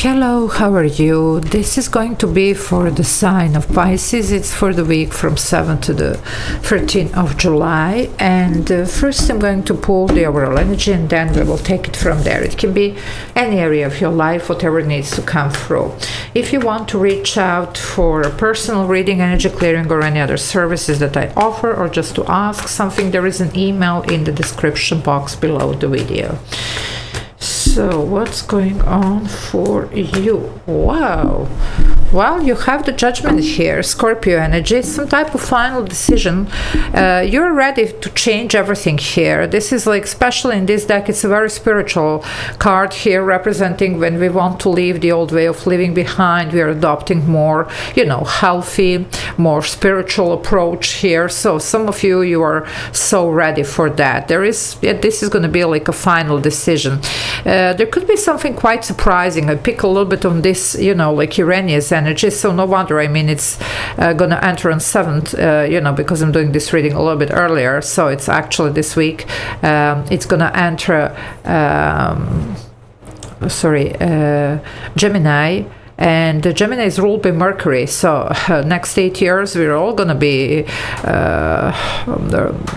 Hello, how are you? This is going to be for the sign of Pisces. It's for the week from 7th to the 13th of July. And first I'm going to pull the overall energy and then we will take it from there. It can be any area of your life, whatever needs to come through. If you want to reach out for a personal reading, energy clearing, or any other services that I offer, or just to ask something, there is an email in the description box below the video. So what's going on for you? Wow. Well, you have the Judgment here, Scorpio energy, some type of final decision. You're ready to change everything here. This is like, especially in this deck, it's a very spiritual card here, representing when we want to leave the old way of living behind. We are adopting more, healthy, more spiritual approach here. So some of you are so ready for that. This is going to be like a final decision. There could be something quite surprising. I pick a little bit on this, like Uranus energy, so no wonder. I mean, it's going to enter on 7th, because I'm doing this reading a little bit earlier, so it's actually this week. It's going to enter, Gemini. And Gemini is ruled by Mercury, so next 8 years we're all gonna be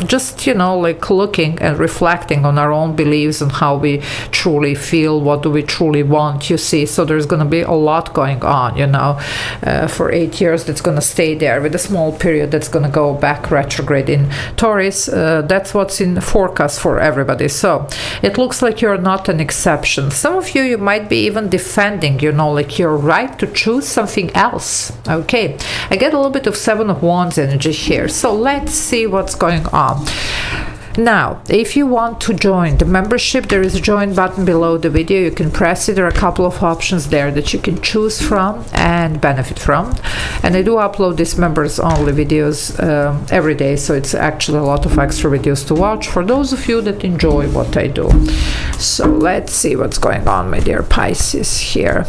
just like looking and reflecting on our own beliefs and how we truly feel, what do we truly want, you see. So there's gonna be a lot going on, for 8 years. That's gonna stay there with a small period that's gonna go back retrograde in Taurus. That's what's in the forecast for everybody. So it looks like you're not an exception. Some of you might be even defending, like your right to choose something else. Okay, I get a little bit of 7 of Wands energy here, so let's see what's going on. Now, if you want to join the membership, there is a join button below the video. You can press it. There are a couple of options there that you can choose from and benefit from. And I do upload these members only videos every day, so it's actually a lot of extra videos to watch for those of you that enjoy what I do. So let's see what's going on, my dear Pisces here.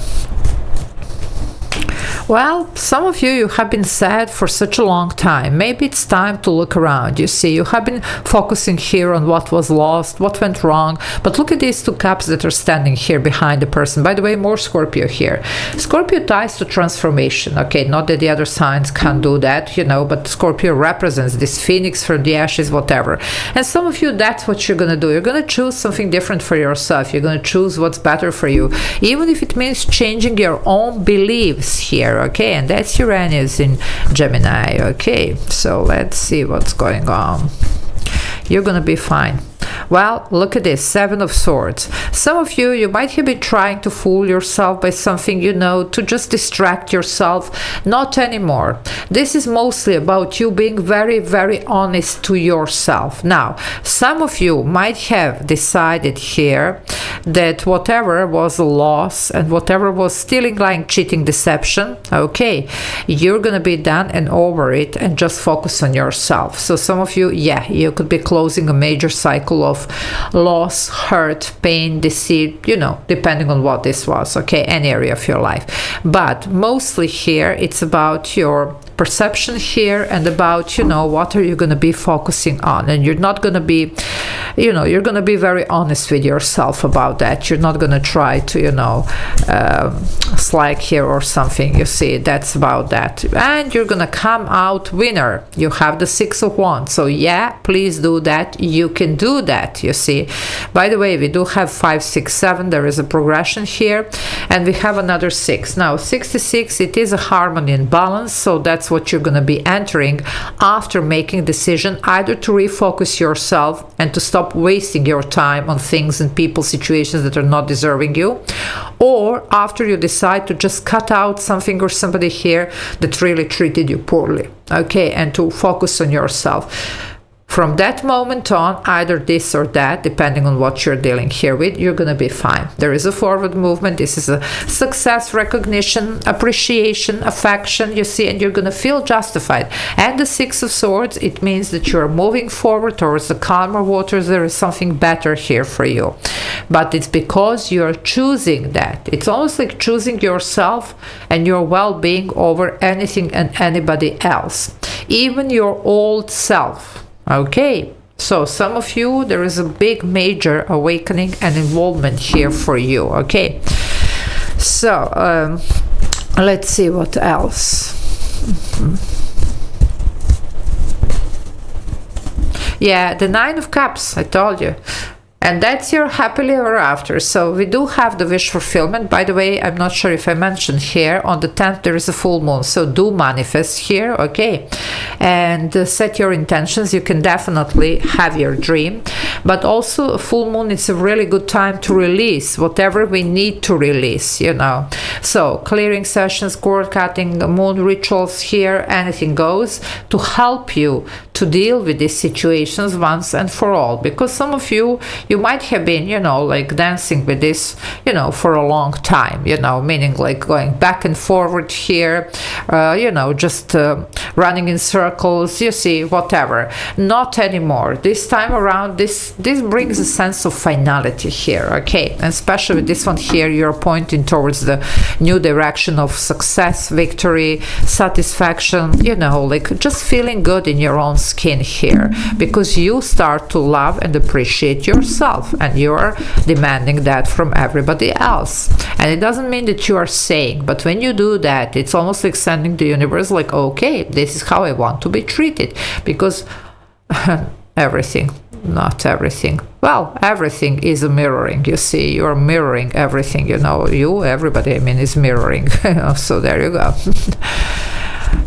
Well, some of you have been sad for such a long time. Maybe it's time to look around. You see, you have been focusing here on what was lost, what went wrong. But look at these 2 cups that are standing here behind the person. By the way, more Scorpio here. Scorpio ties to transformation. Okay, not that the other signs can't do that, but Scorpio represents this phoenix from the ashes, whatever. And some of you, that's what you're going to do. You're going to choose something different for yourself. You're going to choose what's better for you, even if it means changing your own beliefs here. Okay, and that's Uranus in Gemini. Okay, so let's see what's going on. You're gonna be fine. Well, look at this, 7 of Swords. Some of you might have been trying to fool yourself by something, to just distract yourself. Not anymore. This is mostly about you being very, very honest to yourself. Now, some of you might have decided here that whatever was a loss and whatever was stealing, lying, cheating, deception, okay, you're gonna be done and over it and just focus on yourself. So some of you, you could be closing a major cycle of loss, hurt, pain, deceit, depending on what this was, okay, any area of your life. But mostly here, it's about your perception here and about, what are you going to be focusing on. And you're not going to be, you're going to be very honest with yourself about that. You're not going to try to, slack here or something. You see, that's about that. And you're going to come out winner. You have the 6 of Wands. So please do that. You can do that, you see. By the way, we do have 5, 6, 7. There is a progression here. And we have another 6. Now, 66, it is a harmony and balance. So that's what you're going to be entering after making a decision, either to refocus yourself and to stop wasting your time on things and people, situations that are not deserving you, or after you decide to just cut out something or somebody here that really treated you poorly, okay, and to focus on yourself. From that moment on, either this or that, depending on what you're dealing here with, you're going to be fine. There is a forward movement. This is a success, recognition, appreciation, affection, you see, and you're going to feel justified. And the 6 of Swords, it means that you're moving forward towards the calmer waters. There is something better here for you. But it's because you're choosing that. It's almost like choosing yourself and your well-being over anything and anybody else, even your old self. Okay, so some of you, there is a big major awakening and involvement here for you. Okay, So let's see what else. Yeah, the Nine of Cups, I told you. And that's your happily ever after. So we do have the wish fulfillment. By the way, I'm not sure if I mentioned here, on the 10th there is a full moon. So do manifest here, okay? And set your intentions. You can definitely have your dream. But also a full moon is a really good time to release whatever we need to release, you know. So clearing sessions, cord cutting, moon rituals here, anything goes to help you to deal with these situations once and for all. Because some of you might have been, you know, like dancing with this, you know, for a long time, you know, meaning like going back and forward here, you know, just running in circles, you see, whatever. Not anymore. This time around, this brings a sense of finality here, okay? And especially with this one here, you're pointing towards the new direction of success, victory, satisfaction, you know, like just feeling good in your own skin here, because you start to love and appreciate yourself, and you're demanding that from everybody else. And it doesn't mean that you are saying, but when you do that, it's almost like sending the universe like, okay, this is how I want to be treated. Because everything, not everything, well, everything is a mirroring, you see. You're mirroring everything, you know, everybody, I mean, is mirroring. So there you go.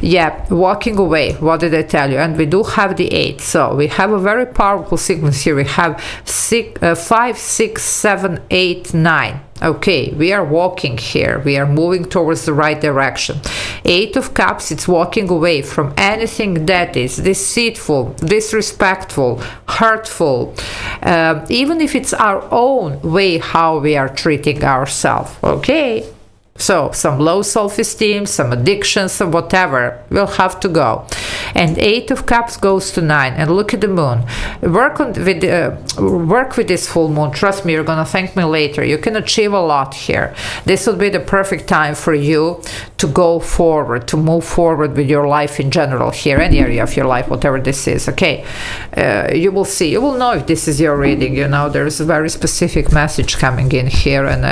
Yeah, walking away. What did I tell you? And we do have the 8. So we have a very powerful sequence here. We have 5, 6, 7, 8, 9. Okay, we are walking here. We are moving towards the right direction. 8 of Cups, it's walking away from anything that is deceitful, disrespectful, hurtful, even if it's our own way how we are treating ourselves. Okay? So some low self-esteem, some addictions, some whatever will have to go. And 8 of Cups goes to 9. And look at the moon. Work with this full moon. Trust me, you're gonna thank me later. You can achieve a lot here. This would be the perfect time for you to go forward, to move forward with your life in general here, any area of your life, whatever this is. Okay, you will see. You will know if this is your reading. You know, there's a very specific message coming in here, and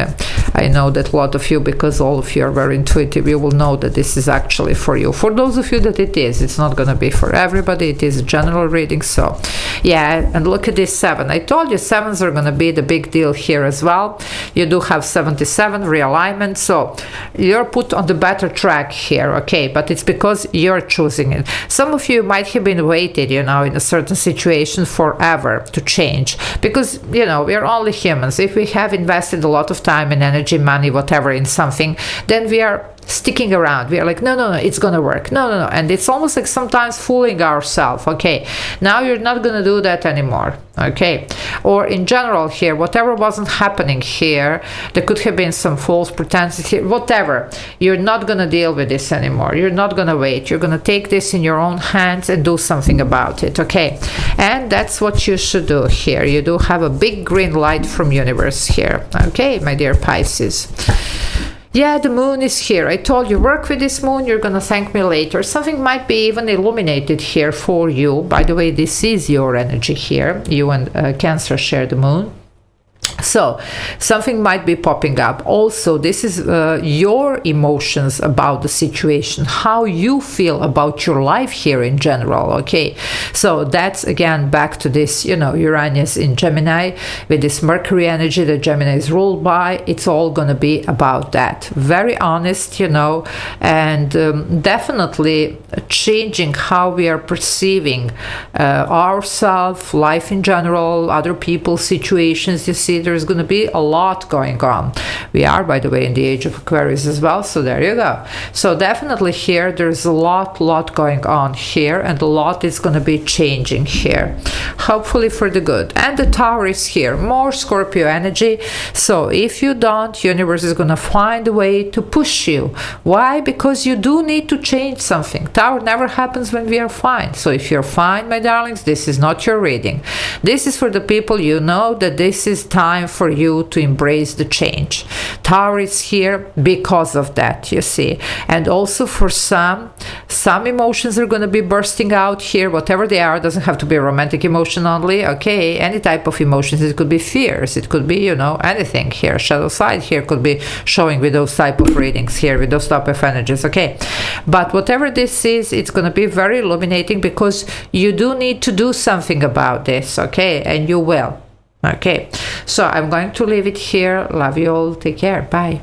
I know that a lot of you, because all of you are very intuitive, you will know that this is actually for you. For those of you that it is, it's not going to be for everybody. It is a general reading. So yeah, and look at this 7. I told you 7s are going to be the big deal here as well. You do have 77 realignment, so you're put on the better track here, okay? But it's because you're choosing it. Some of you might have been waited, you know, in a certain situation forever to change, because, you know, we're only humans. If we have invested a lot of time and energy, money, whatever, in something, then we are sticking around. We are like, no, it's gonna work. No. And it's almost like sometimes fooling ourselves. Okay, now you're not gonna do that anymore. Okay, or in general here, whatever wasn't happening here, there could have been some false pretenses here, whatever. You're not gonna deal with this anymore. You're not gonna wait. You're gonna take this in your own hands and do something about it. Okay, and that's what you should do here. You do have a big green light from universe here. Okay, my dear Pisces. Yeah, the moon is here. I told you, work with this moon. You're gonna thank me later. Something might be even illuminated here for you. By the way, this is your energy here. You and Cancer share the moon. So something might be popping up. Also, this is your emotions about the situation, how you feel about your life here in general. Okay, so that's again back to this, you know, Uranus in Gemini with this Mercury energy that Gemini is ruled by. It's all going to be about that. Very honest, you know, and definitely changing how we are perceiving ourselves, life in general, other people, situations. You see, there's going to be a lot going on. We are, by the way, in the age of Aquarius as well, so there you go. So definitely here there's a lot going on here, and a lot is going to be changing here, hopefully for the good. And the Tower is here, more Scorpio energy. So if you don't, universe is going to find a way to push you. Why? Because you do need to change something. Tower never happens when we are fine. So if you're fine, my darlings, this is not your reading. This is for the people, you know, that this is time time for you to embrace the change. Tower is here because of that, you see. And also for some emotions are going to be bursting out here, whatever they are. It doesn't have to be a romantic emotion only, okay? Any type of emotions. It could be fears, it could be, you know, anything here. Shadow side here could be showing with those type of readings here, with those type of energies, okay? But whatever this is, it's going to be very illuminating, because you do need to do something about this, okay? And you will. Okay, so I'm going to leave it here. Love you all. Take care. Bye.